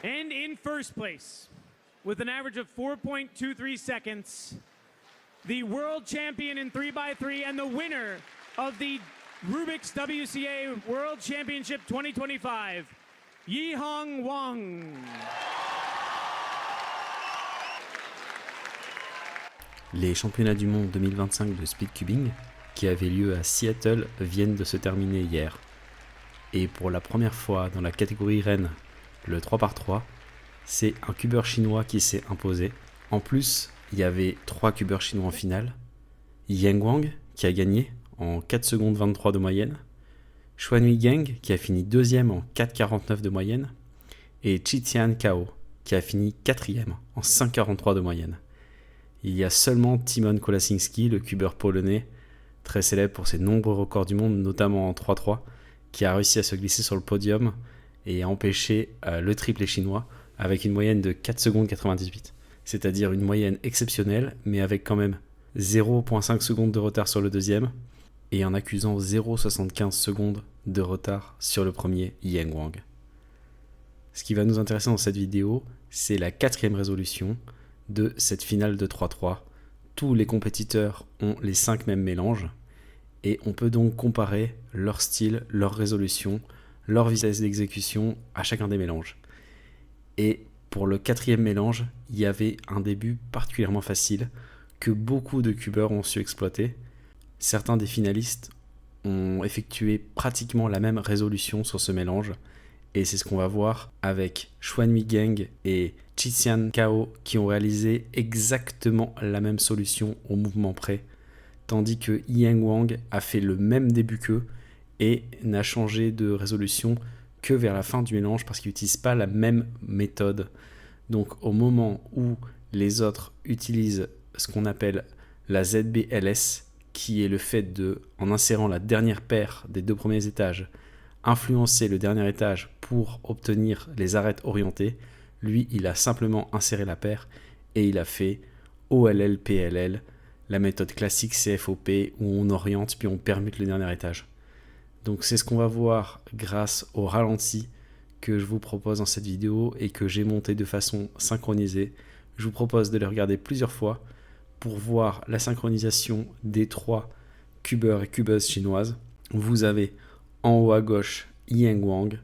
And in first place, with an average of 4.23 seconds, the world champion in 3x3 and the winner of the Rubik's WCA World Championship 2025, Yihong Wang. Les championnats du monde 2025 de speedcubing, qui avaient lieu à Seattle, viennent de se terminer hier. Et pour la première fois dans la catégorie reine, le 3x3, c'est un cubeur chinois qui s'est imposé. En plus, il y avait 3 cubeurs chinois en finale. Yang Wang qui a gagné en 4 secondes 23 de moyenne. Xuanhui Geng qui a fini 2e en 4,49 de moyenne. Et Chitian Cao qui a fini 4e en 5,43 de moyenne. Il y a seulement Timon Kolaczynski, le cubeur polonais, très célèbre pour ses nombreux records du monde, notamment en 3-3, qui a réussi à se glisser sur le podium et à empêcher le triplé chinois avec une moyenne de 4 secondes 98. C'est-à-dire une moyenne exceptionnelle, mais avec quand même 0,5 secondes de retard sur le deuxième et en accusant 0,75 secondes de retard sur le premier, Yang Wang. Ce qui va nous intéresser dans cette vidéo, c'est la 4e résolution de cette finale de 3-3. Tous les compétiteurs ont les 5 mêmes mélanges et on peut donc comparer leur style, leur résolution, leur vitesse d'exécution à chacun des mélanges. Et pour le 4e mélange, il y avait un début particulièrement facile que beaucoup de cubeurs ont su exploiter. Certains des finalistes ont effectué pratiquement la même résolution sur ce mélange et c'est ce qu'on va voir avec Xuanhui Geng et Chitian Cao qui ont réalisé exactement la même solution au mouvement près, tandis que Yang Wang a fait le même début qu'eux et n'a changé de résolution que vers la fin du mélange parce qu'il n'utilise pas la même méthode. Donc au moment où les autres utilisent ce qu'on appelle la ZBLS, qui est le fait de, en insérant la dernière paire des 2 premiers étages, influencer le dernier étage pour obtenir les arêtes orientées, lui il a simplement inséré la paire et il a fait OLL-PLL, la méthode classique CFOP où on oriente puis on permute le dernier étage. Donc c'est ce qu'on va voir grâce au ralenti que je vous propose dans cette vidéo et que j'ai monté de façon synchronisée. Je vous propose de les regarder plusieurs fois pour voir la synchronisation des 3 cubeurs et cubeuses chinoises. Vous avez en haut à gauche Yang Wang,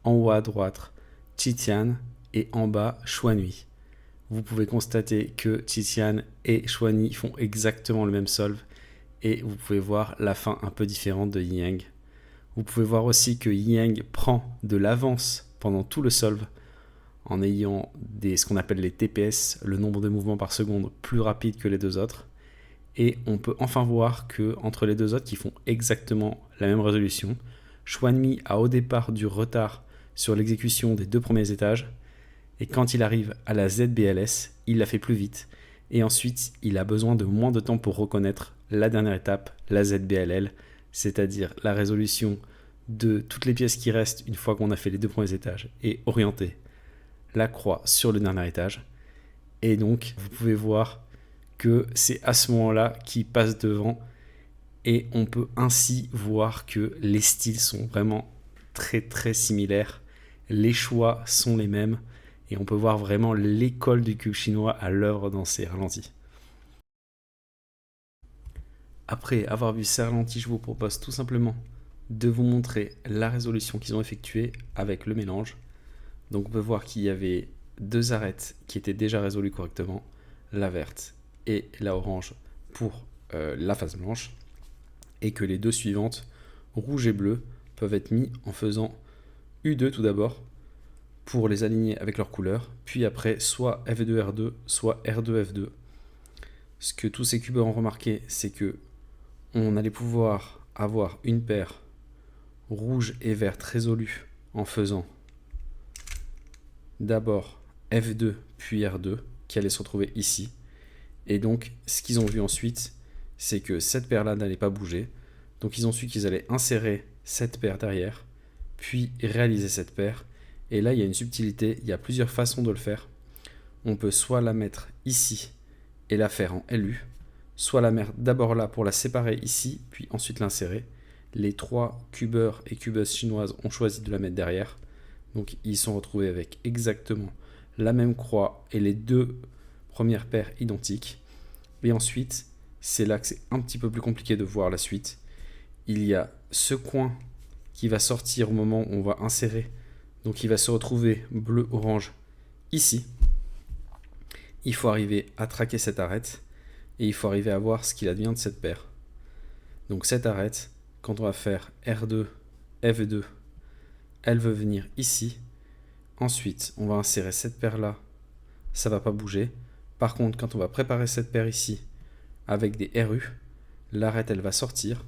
en haut à droite Chitian et en bas Xuanhui. Vous pouvez constater que Chitian et Xuanhui font exactement le même solve et vous pouvez voir la fin un peu différente de Yang. Vous pouvez voir aussi que Yang prend de l'avance pendant tout le solve en ayant ce qu'on appelle les TPS, le nombre de mouvements par seconde plus rapide que les 2 autres. Et on peut enfin voir que entre les 2 autres qui font exactement la même résolution, Xuanhui a au départ du retard sur l'exécution des 2 premiers étages et quand il arrive à la ZBLS, il la fait plus vite et ensuite il a besoin de moins de temps pour reconnaître la dernière étape, la ZBLL, c'est-à-dire la résolution de toutes les pièces qui restent une fois qu'on a fait les 2 premiers étages et orienter la croix sur le dernier étage. Et donc vous pouvez voir que c'est à ce moment-là qu'il passe devant et on peut ainsi voir que les styles sont vraiment très très similaires, les choix sont les mêmes et on peut voir vraiment l'école du cube chinois à l'œuvre dans ces ralentis. Après avoir vu ces ralentis, je vous propose tout simplement de vous montrer la résolution qu'ils ont effectuée avec le mélange. Donc on peut voir qu'il y avait 2 arêtes qui étaient déjà résolues correctement, la verte et la orange pour la face blanche, et que les 2 suivantes, rouge et bleu, peuvent être mis en faisant U2 tout d'abord pour les aligner avec leur couleur, puis après soit F2 R2, soit R2 F2. Ce que tous ces cubeurs ont remarqué, c'est que on allait pouvoir avoir une paire rouge et verte résolue en faisant d'abord F2 puis R2 qui allait se retrouver ici. Et donc ce qu'ils ont vu ensuite, c'est que cette paire là n'allait pas bouger. Donc ils ont su qu'ils allaient insérer cette paire derrière, puis réaliser cette paire. Et là il y a une subtilité, il y a plusieurs façons de le faire. On peut soit la mettre ici et la faire en LU, soit la mettre d'abord là pour la séparer ici, puis ensuite l'insérer. Les 3 cubeurs et cubeuses chinoises ont choisi de la mettre derrière. Donc ils sont retrouvés avec exactement la même croix et les deux premières paires identiques. Et ensuite, c'est là que c'est un petit peu plus compliqué de voir la suite. Il y a ce coin qui va sortir au moment où on va insérer. Donc il va se retrouver bleu-orange ici. Il faut arriver à traquer cette arête et il faut arriver à voir ce qu'il advient de cette paire. Donc cette arête, quand on va faire R2, F2, elle veut venir ici. Ensuite, on va insérer cette paire-là. Ça ne va pas bouger. Par contre, quand on va préparer cette paire ici avec des RU, l'arête, elle va sortir.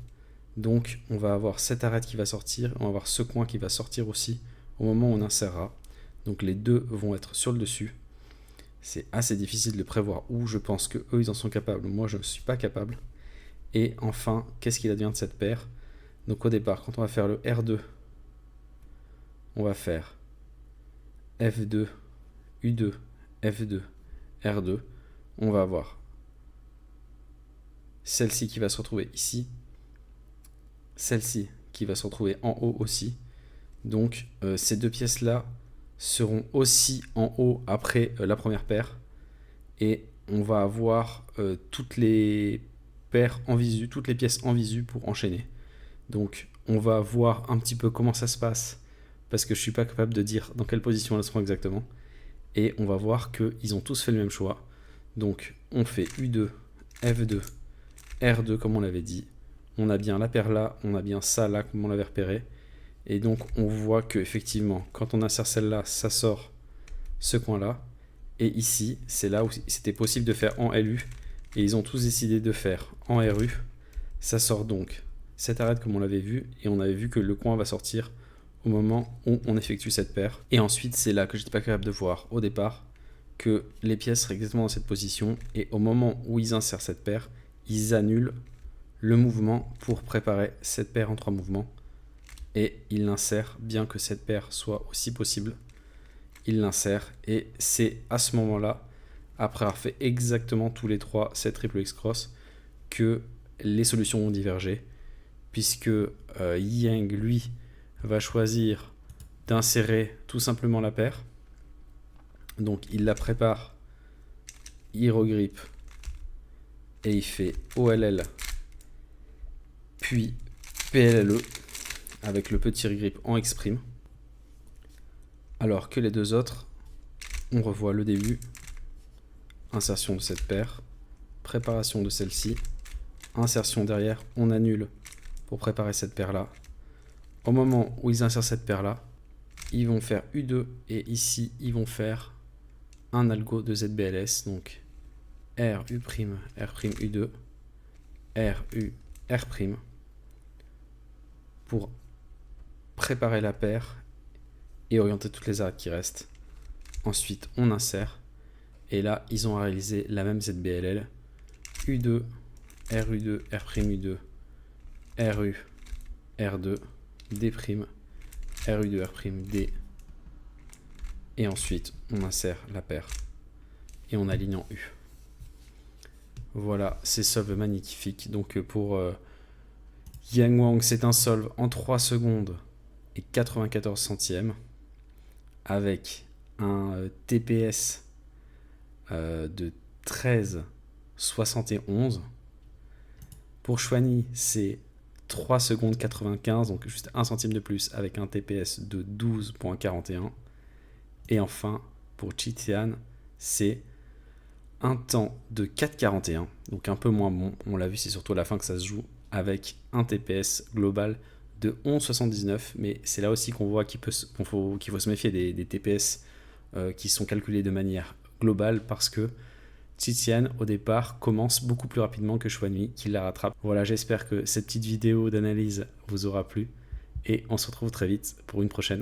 Donc, on va avoir cette arête qui va sortir. On va avoir ce coin qui va sortir aussi au moment où on insérera. Donc, les deux vont être sur le dessus. C'est assez difficile de prévoir où je pense que eux ils en sont capables. Moi, je ne suis pas capable. Et enfin, qu'est-ce qu'il advient de cette paire? Donc, au départ, quand on va faire le R2, on va faire F2, U2, F2, R2. On va avoir celle-ci qui va se retrouver ici, celle-ci qui va se retrouver en haut aussi. Donc ces deux pièces-là seront aussi en haut après la première paire. Et on va avoir toutes les paires en visu, toutes les pièces en visu pour enchaîner. Donc on va voir un petit peu comment ça se passe, parce que je ne suis pas capable de dire dans quelle position elles seront exactement. Et on va voir qu'ils ont tous fait le même choix. Donc on fait U2, F2, R2 comme on l'avait dit. On a bien la paire là, on a bien ça là comme on l'avait repéré. Et donc on voit que effectivement, quand on insère celle-là, ça sort ce coin-là. Et ici, c'est là où c'était possible de faire en LU. Et ils ont tous décidé de faire en RU. Ça sort donc cette arête comme on l'avait vu. Et on avait vu que le coin va sortir au moment où on effectue cette paire. Et ensuite, c'est là que j'étais pas capable de voir au départ que les pièces seraient exactement dans cette position. Et au moment où ils insèrent cette paire, ils annulent le mouvement pour préparer cette paire en 3 mouvements. Et ils l'insèrent, bien que cette paire soit aussi possible. Ils l'insèrent et c'est à ce moment-là, après avoir fait exactement tous les 3 cette triple X-Cross, que les solutions vont diverger. Puisque Yang, lui, va choisir d'insérer tout simplement la paire. Donc il la prépare, il regrippe et il fait OLL puis PLLE avec le petit regrip en X'. Alors que les deux autres, on revoit le début, insertion de cette paire, préparation de celle-ci, insertion derrière, on annule pour préparer cette paire-là. Au moment où ils insèrent cette paire-là, ils vont faire U2 et ici, ils vont faire un algo de ZBLS, donc R, U', R', U2, R, U, R', pour préparer la paire et orienter toutes les arêtes qui restent. Ensuite, on insère et là, ils ont réalisé la même ZBLL, U2, RU2, R', U2, RU, R2, D', RU2, R', D. Et ensuite, on insère la paire et on aligne en U. Voilà, c'est solve magnifique. Donc pour Yang Wang, c'est un solve en 3 secondes et 94 centièmes avec un TPS de 13,71. Pour Chouani, c'est 3 secondes 95, donc juste 1 centime de plus avec un TPS de 12,41. Et enfin, pour Chitian, c'est un temps de 4,41, donc un peu moins bon. On l'a vu, c'est surtout à la fin que ça se joue avec un TPS global de 11,79. Mais c'est là aussi qu'on voit qu'il faut se méfier des TPS qui sont calculés de manière globale parce que Chitian, au départ, commence beaucoup plus rapidement que Chouani, qui la rattrape. Voilà, j'espère que cette petite vidéo d'analyse vous aura plu et on se retrouve très vite pour une prochaine.